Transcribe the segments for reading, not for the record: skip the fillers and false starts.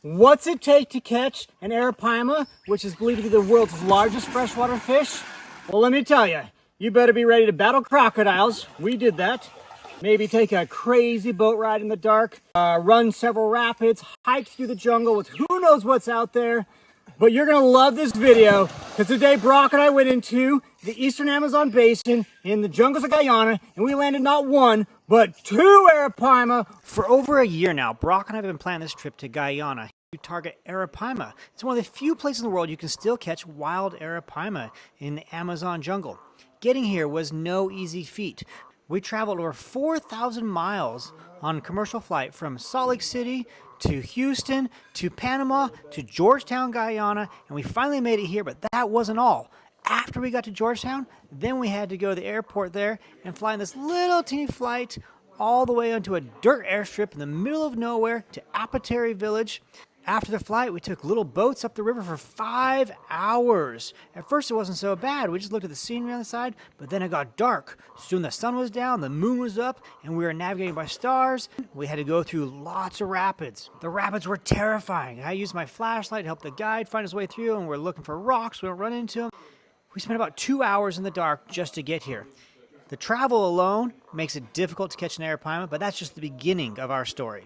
What's it take to catch an Arapaima, which is believed to be the world's largest freshwater fish? Well, let me tell you, you better be ready to battle crocodiles. We did that. Maybe take a crazy boat ride in the dark, run several rapids, hike through the jungle with who knows what's out there. But you're gonna love this video because today Brock and I went into the Eastern Amazon Basin in the jungles of Guyana and we landed not one, but two Arapaima. For over a year now, Brock and I have been planning this trip to Guyana to target Arapaima. It's one of the few places in the world you can still catch wild Arapaima in the Amazon jungle. Getting here was no easy feat. We traveled over 4,000 miles on a commercial flight from Salt Lake City to Houston, to Panama, to Georgetown, Guyana, and we finally made it here, but that wasn't all. After we got to Georgetown, then we had to go to the airport there and fly in this little teeny flight all the way onto a dirt airstrip in the middle of nowhere to Apoteri village. After the flight, we took little boats up the river for 5 hours. At first, it wasn't so bad. We just looked at the scenery on the side, but then it got dark. Soon the sun was down, the moon was up, and we were navigating by stars. We had to go through lots of rapids. The rapids were terrifying. I used my flashlight to help the guide find his way through, and we're looking for rocks. We don't run into them. We spent about 2 hours in the dark just to get here. The travel alone makes it difficult to catch an Arapaima, but that's just the beginning of our story.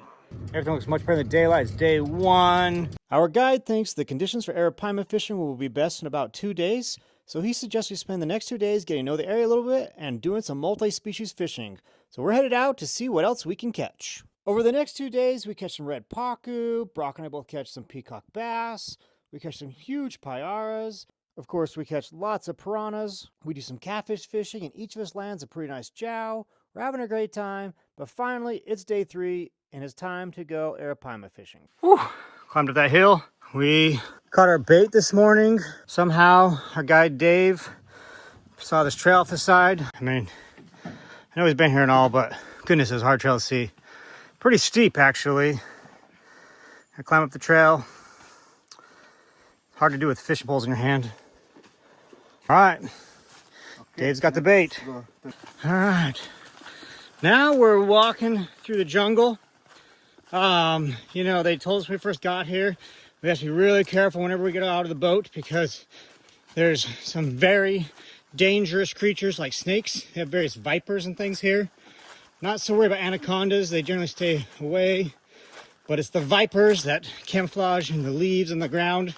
Everything looks much better than daylight. It's day one. Our guide thinks the conditions for Arapaima fishing will be best in about 2 days, so he suggests we spend the next 2 days getting to know the area a little bit and doing some multi-species fishing. So we're headed out to see what else we can catch. Over the next 2 days, we catch some red pacu. Brock and I both catch some peacock bass. We catch some huge piranhas. Of course, we catch lots of piranhas. We do some catfish fishing, and each of us lands a pretty nice jow. We're having a great time, but finally, it's day 3, and it's time to go Arapaima fishing. Whew. Climbed up that hill. We caught our bait this morning. Somehow, our guide Dave saw this trail off the side. I mean, I know he's been here and all, but goodness, it's a hard trail to see. Pretty steep, actually. I climb up the trail. Hard to do with fishing poles in your hand. All right, okay. Dave's got the bait. All right, now we're walking through the jungle. You know, they told us when we first got here, we have to be really careful whenever we get out of the boat because there's some very dangerous creatures like snakes. They have various vipers and things here. Not so worried about anacondas, they generally stay away. But it's the vipers that camouflage in the leaves and the ground.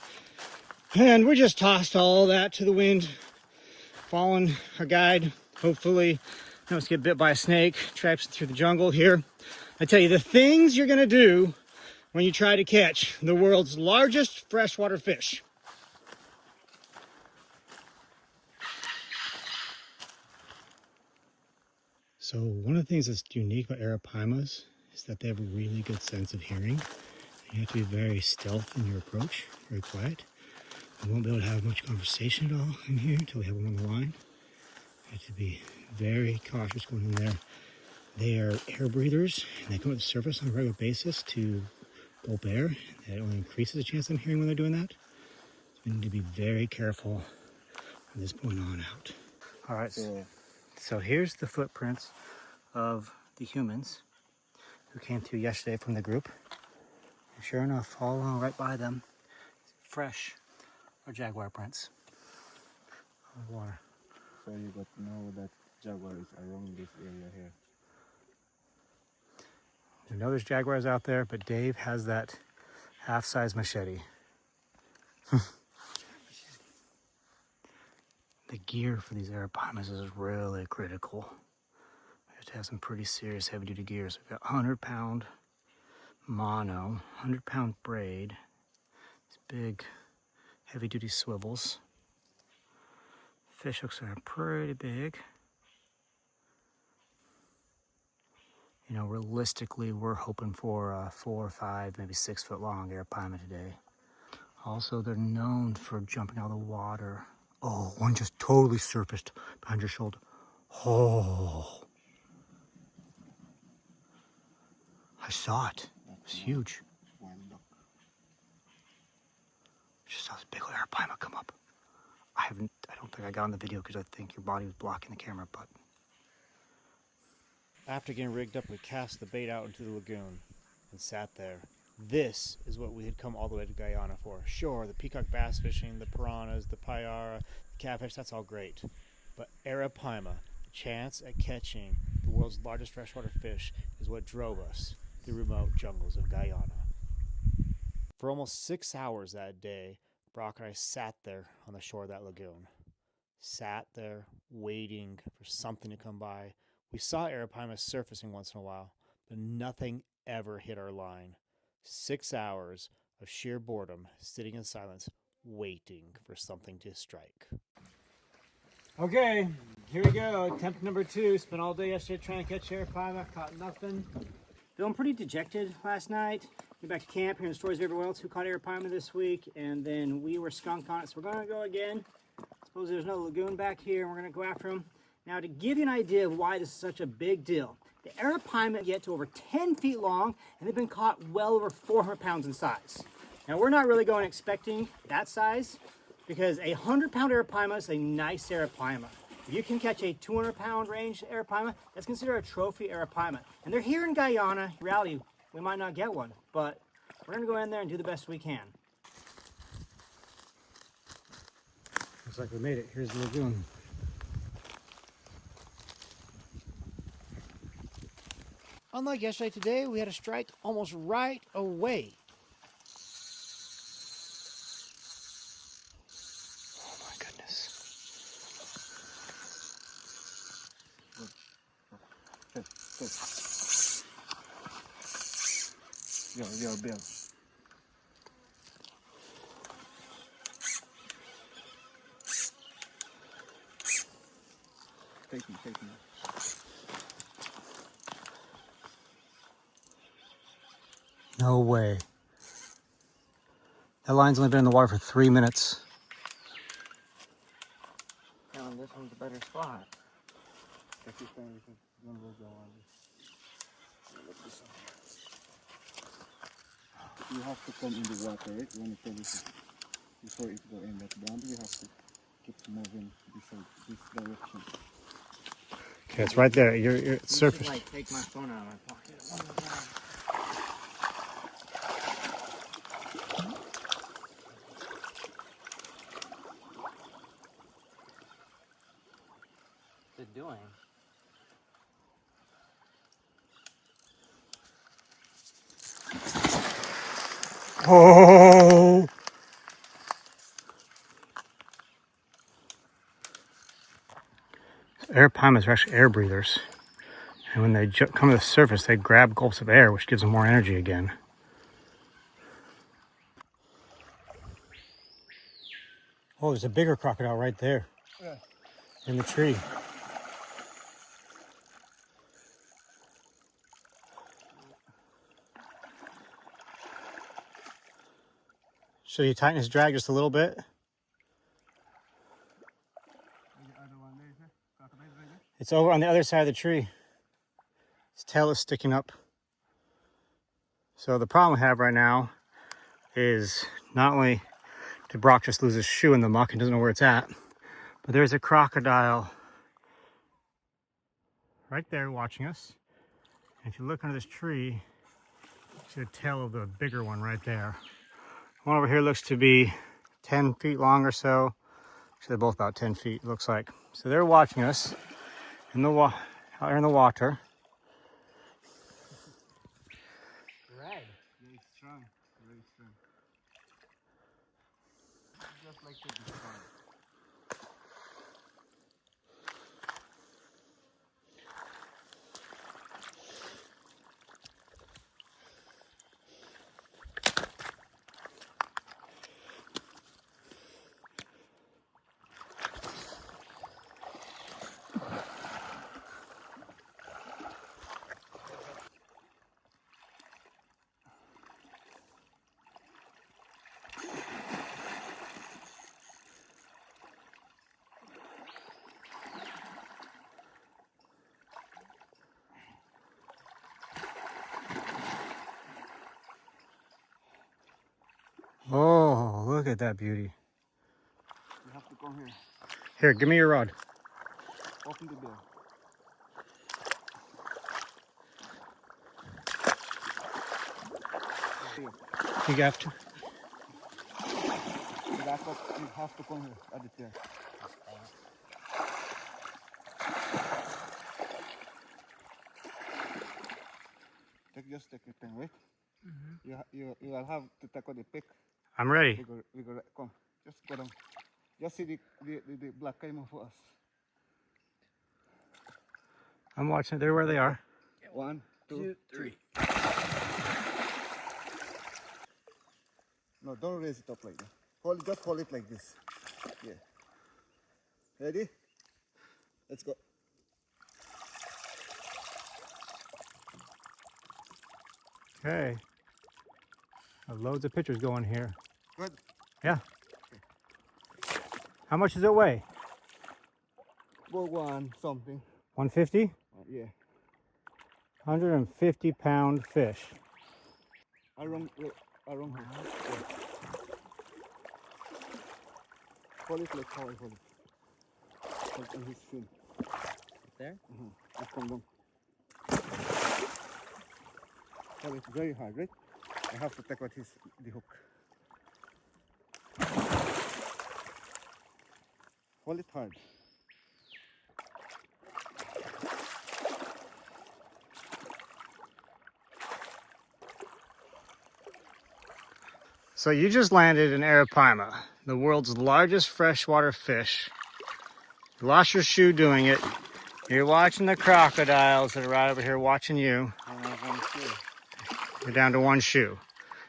And we just tossed all that to the wind, following our guide. Hopefully, don't let's get bit by a snake, traipsing through the jungle here. I tell you, the things you're gonna do when you try to catch the world's largest freshwater fish. So one of the things that's unique about Arapaimas is that they have a really good sense of hearing. You have to be very stealth in your approach, very quiet. We won't be able to have much conversation at all in here until we have one on the line. You have to be very cautious going in there. They are air breathers, and they go to the surface on a regular basis to gulp air. That only increases the chance of hearing when they're doing that. So we need to be very careful from this point on out. All right, so here's the footprints of the humans who came through yesterday from the group. And sure enough, all along right by them, fresh are jaguar prints on the water. So you got to know that jaguar is around this area here. I know there's jaguars out there, but Dave has that half-size machete. The gear for these Arapaimas is really critical. We have to have some pretty serious heavy-duty gears. We've got 100-pound mono, 100-pound braid, these big heavy-duty swivels. Fish hooks are pretty big. You know, realistically, we're hoping for a 4 or 5, maybe 6 foot long Arapaima today. Also, they're known for jumping out of the water. Oh, one just totally surfaced behind your shoulder. Oh. I saw it. It was huge. Just saw this big old Arapaima come up. I don't think I got on the video because I think your body was blocking the camera, but. After getting rigged up, we cast the bait out into the lagoon and sat there, This is what we had come all the way to Guyana for. Sure, the peacock bass fishing, the piranhas, the payara, the catfish, that's all great. But Arapaima, the chance at catching the world's largest freshwater fish, is what drove us through remote jungles of Guyana. For almost 6 hours that day, Brock and I sat there on the shore of that lagoon. Sat there, waiting for something to come by. We saw Arapaima surfacing once in a while, but nothing ever hit our line. 6 hours of sheer boredom, sitting in silence, waiting for something to strike. Okay, here we go. Attempt number 2. Spent all day yesterday trying to catch Arapaima. Caught nothing. Feeling pretty dejected last night. Get back to camp, hearing stories of everyone else who caught Arapaima this week, and then we were skunked on it, so we're going to go again. Suppose there's no lagoon back here, and we're going to go after them. Now, to give you an idea of why this is such a big deal, the Arapaima get to over 10 feet long, and they've been caught well over 400 pounds in size. Now, we're not really going expecting that size, because a 100-pound Arapaima is a nice Arapaima. If you can catch a 200-pound range Arapaima, that's considered a trophy Arapaima. And they're here in Guyana. In reality, we might not get one, but we're going to go in there and do the best we can. Looks like we made it. Here's the lagoon. Unlike yesterday, today we had a strike almost right away. Oh my goodness. Yo, Bill. Take me. No way. That line's only been in the water for 3 minutes. Yeah, this one's a better spot. If you find anything, then we'll go on this. You have to come in the water, right? When it goes before it go in that boundary, you have to keep moving this direction. Okay, it's right there. You're You surface. should, like, take my phone out of my pocket. What's it doing? Oh! Arapaimas are actually air breathers. And when they come to the surface, they grab gulps of air, which gives them more energy again. Oh, there's a bigger crocodile right there. Yeah. In the tree. Should he tighten his drag just a little bit? It's over on the other side of the tree. His tail is sticking up. So the problem we have right now is not only did Brock just lose his shoe in the muck and doesn't know where it's at, but there's a crocodile right there watching us. And if you look under this tree, you see the tail of the bigger one right there. One over here looks to be 10 feet long or so. So they're both about 10 feet, looks like. So they're watching us in the out here in the water. Red. Yeah, it's strong. Very strong. Just like to be strong. Oh, look at that beauty. You have to come here. Here, give me your rod. Open the door. Here. You have to. The backup, you have to come here. Add it there. Just take your time, right? You will have to take out the pick. I'm ready. We go, come, just go down. Just see the black cayman for us. I'm watching. There where they are. 1, 2, 3. No, don't raise it up like that. Just hold it like this. Yeah. Ready? Let's go. Okay. Loads of pictures going here. Good. Yeah. How much does it weigh? Go 1 something. 150? Yeah. 150-pound fish. Around here. Yeah. Hold it like how I hold it. Hold on his fin. There? Just come down. Hold it very hard, right? I have to take out the hook. Hold it hard. So you just landed in Arapaima, the world's largest freshwater fish. You lost your shoe doing it. You're watching the crocodiles that are right over here watching you. I don't have one shoe. You're down to 1 shoe.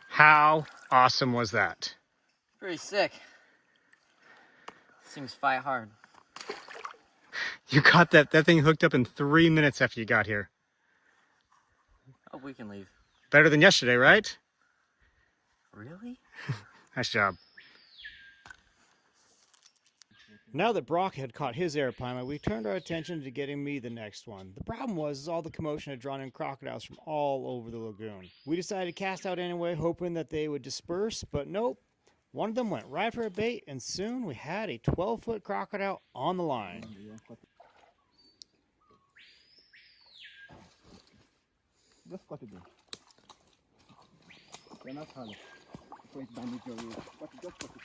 How awesome was that? Pretty sick. These things fight hard. You got that thing hooked up in 3 minutes after you got here. Oh, we can leave. Better than yesterday, right? Really? Nice job. Now that Brock had caught his Arapaima, we turned our attention to getting me the next one. The problem was all the commotion had drawn in crocodiles from all over the lagoon. We decided to cast out anyway, hoping that they would disperse, but nope. One of them went right for a bait, and soon we had a 12-foot crocodile on the line. Just cut it down. You're not hard. So it damage your reel. Just cut it.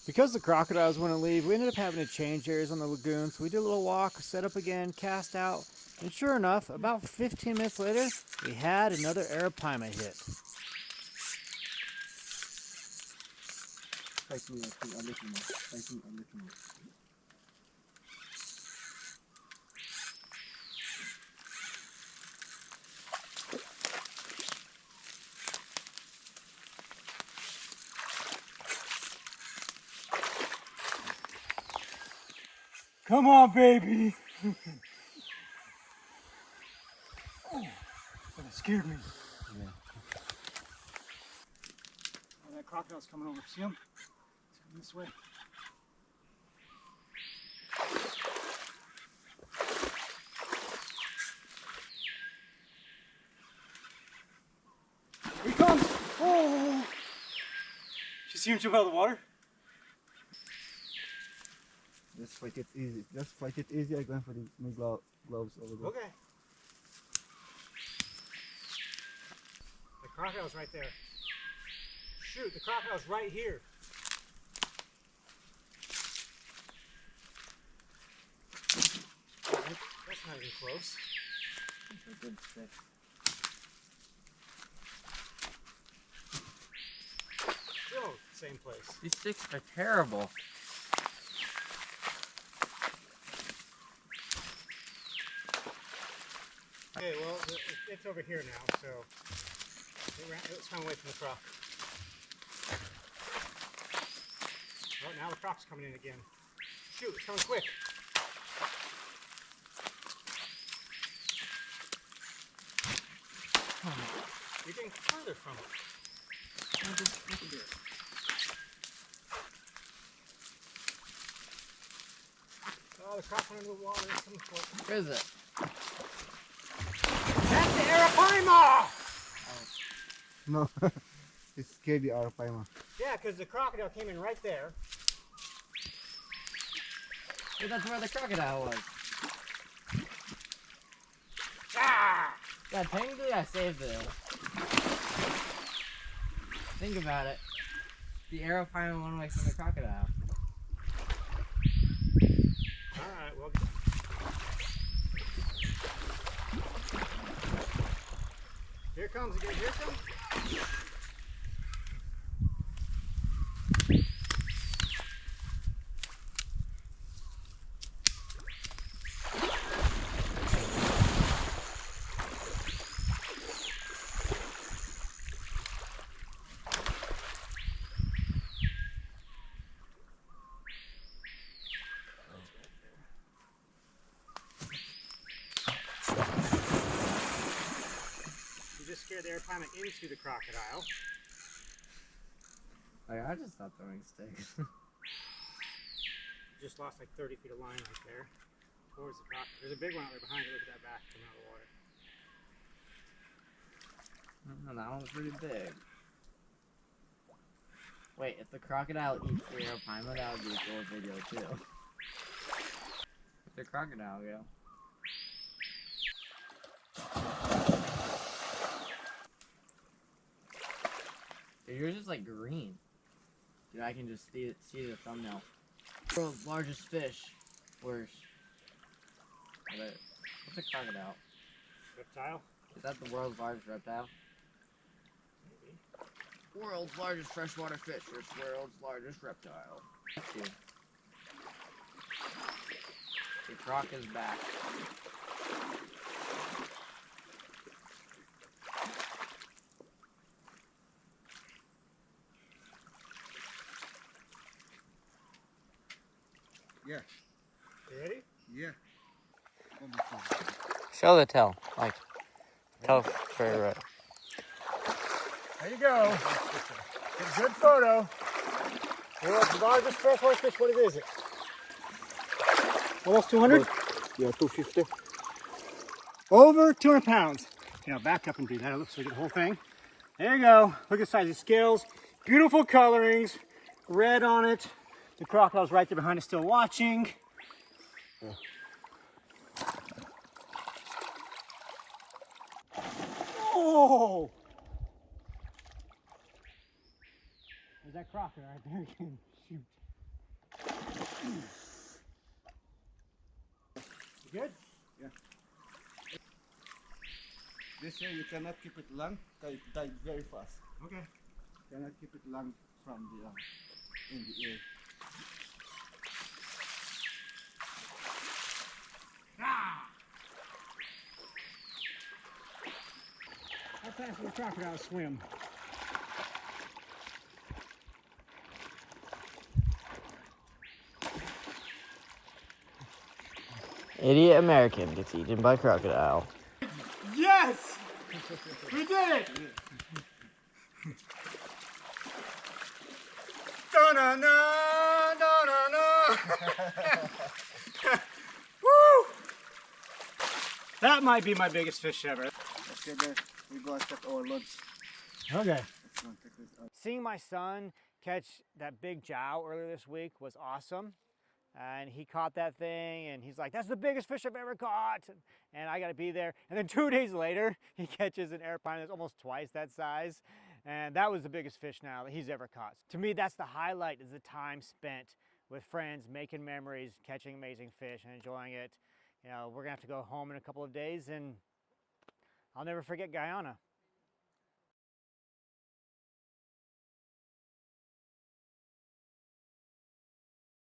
Because the crocodiles wouldn't leave, we ended up having to change areas on the lagoon, so we did a little walk, set up again, cast out, and sure enough, about 15 minutes later, we had another Arapaima hit. Fight me, I'll let you know. Fight me, I'll let you know. Come on, baby! Oh, that scared me. Yeah. Oh, that crocodile's coming over. See him? It's coming this way. Here he comes! Oh! Did you see him jump out of the water? Just fight it easy. Just fight it easy. I'm going for my gloves over there. Okay. The crocodile's right there. Shoot, the crocodile's right here. That's not even close. That's a good stick. Still same place. These sticks are terrible. Okay, well, it's over here now, so it's trying away from the croc. Oh, now the croc's coming in again. Shoot, it's coming quick. You're getting further from it. Oh, the croc went into the water. It's coming for it. Where is it? That's the Arapaima! No, it scared the Arapaima. Yeah, because the crocodile came in right there. Hey, that's where the crocodile was. Ah! Yeah, technically I saved it. think about it, the Arapaima went away from the crocodile. Alright, well. Here comes again, here comes. You just scared the Arapaima into the crocodile. Like, I just stopped throwing sticks. Just lost like 30 feet of line right there towards the crocodile. There's a big one out there behind you. Look at that back coming out of the water. Oh, that one's pretty big. Wait, if the crocodile eats the Arapaima, that would be a cool video too. Where'd the crocodile go? Dude, yours is like green. Dude, I can just see the thumbnail. World's largest fish. Where's what's a crocodile? Reptile? Is that the world's largest reptile? Maybe. World's largest freshwater fish versus world's largest reptile. Dude. The croc is back. Yeah. You ready? Yeah. Show the tail. Like, tail for There you go. Get a good photo. The world's largest freshwater fish. What is it? Almost 200? Yeah, 250. Over 200 pounds. You know, back up and do that. It looks like the whole thing. There you go. Look at the size of the scales. Beautiful colorings. Red on it. The crocodile's right there behind us still watching. Yeah. Oh! There's that crocodile right there. Shoot. You good? Yeah. This year you cannot keep it long, because it died very fast. Okay. You cannot keep it long from the in the air. Ah! How fast will a crocodile swim? Idiot American gets eaten by crocodile. Yes! We did it! Da-na-na, da-na-na. Woo! That might be my biggest fish ever. Okay, there we go and check our lunch. Okay. Let's go and check this out. Seeing my son catch that big jow earlier this week was awesome. And he caught that thing and he's like, that's the biggest fish I've ever caught. And I got to be there. And then 2 days later, he catches an Arapaima that's almost twice that size. And that was the biggest fish now that he's ever caught. To me, that's the highlight, is the time spent with friends, making memories, catching amazing fish and enjoying it. You know, we're gonna have to go home in a couple of days and I'll never forget Guyana.